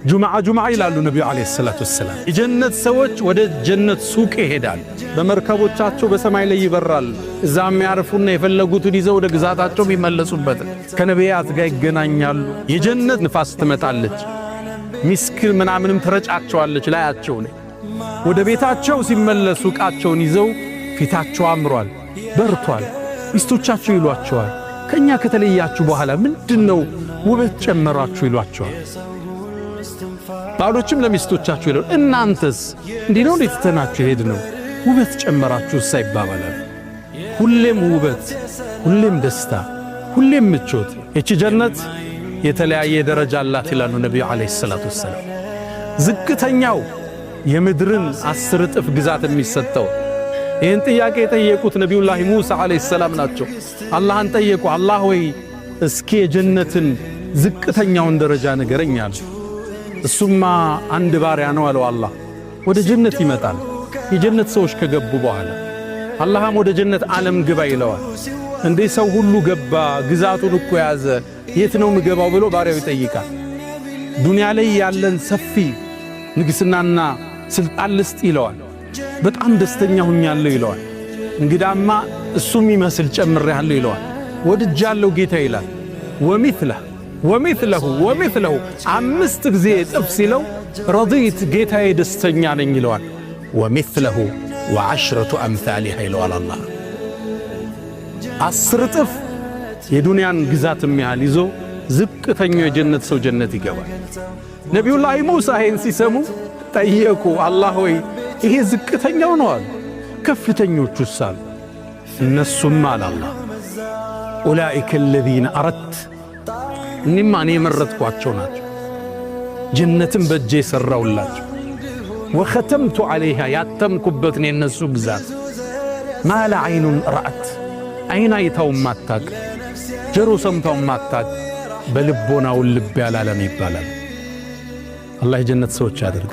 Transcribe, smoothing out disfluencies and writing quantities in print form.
ጁምዓ ይላሉ ነብዩ አለይሂ ሰላቱ ወሰለም። የጀነት ሰዎች ወደ ጀነት ሱቅ ይሄዳል። በመርከቦቻቸው በሰማይ ላይ ይበራል። እዛም ያርፉና የፈለጉትን ይዘው ወደ ግዛታቸው የሚመለሱበት ከነቢያት ጋር ይገናኛሉ። የጀነት ንፋስ ትመጣለች። ሚስክ ምናምንም ትረጫቸዋለች ላያቸው ላይ። ወደ ቤታቸው ሲመለሱ ዕቃቸውን ይዘው ፊታቸው አምሯል፣ በርቷል። ሚስቶቻቸው ይሏቸዋል ከኛ ከተለያችሁ በኋላ ምንድነው ውበት ጨመራችሁ ይሏቸዋል። ባሎችም ለሚስቶቻቸው ይላሉ እናንተስ እንዲህ ነው ለተተናችሁ ሄድነው ውበት ጨመራችሁ ሳይባባላል። ሁሌም ውበት፣ ሁሌም ደስታ፣ ሁሌም ምቾት። እቺ ጀነት የተለያየ ደረጃ አላት ይላሉ ነብዩ አለይሂ ሰላቱ ወሰለም። ዝቅተኛው የምድርን 10 እጥፍ ግዛት የሚሰጠው። ይህን ጥያቄ የጠየቁት ነቢዩላህ ሙሳ አለይሂ ሰላም ናቸው። አላህን ጠየቁ፣ አላህ ወይ እስኪ የጀነትን ዝቅተኛውን ደረጃ ንገረኝ አሉ። እሱማ አንድ ባሪያ ነው አለው አላህ። ወደ ጀነት ይመጣል የጀነት ሰዎች ከገቡ በኋላ አላህም ወደ ጀነት ዓለም ግባ ይለዋል። እንዴ ሰው ሁሉ ገባ ግዛቱን እኮ ያዘ የት ነው ምገባው ብሎ ባሪያው ይጠይቃል። ዱንያ ላይ ያለን ሰፊ ንግስናና ስልጣን ልስጥ ይለዋል። በጣም ደስተኛ ሆኛለሁ ይለዋል። እንግዳማ እሱም ይመስል ጨምሬያለሁ ይለዋል። ወድጃለሁ ጌታ ይላል። ወሚስለሁ 5 ጊዜ እጥፍ ሲለው ረዲት ጌታዬ ደስተኛ ነኝ ይለዋል። ወሚስለሁ ወዐሽረቱ አምሳሊሃ ይለዋል አላህ። 10 እጥፍ የዱንያን ግዛት የሚያህል ይዞ ዝቅተኛው የጀነት ሰው ጀነት ይገባል። ነቢዩላህ ሙሳ ይህን ሲሰሙ ጠየቁ፣ አላህ ወይ ይሄ ዝቅተኛው ነው አሉ። ከፍተኞቹስ አሉ። እነሱም አለ አላህ ኡላኢከ الذين አረድት እኔማ እኔ የመረጥኳቸው ናቸው። ጀነትን በእጄ የሠራውላቸው ወኸተምቱ ዐለይሃ ያተምኩበት ነው የነሱ ግዛት። ማለ ዐይኑን ረአት ዐይን አይታው ማታቅ ጆሮ ሰምታው ማታቅ በልቦናው ልብ ያላለም ይባላል። አላህ የጀነት ሰዎች ያድርግ።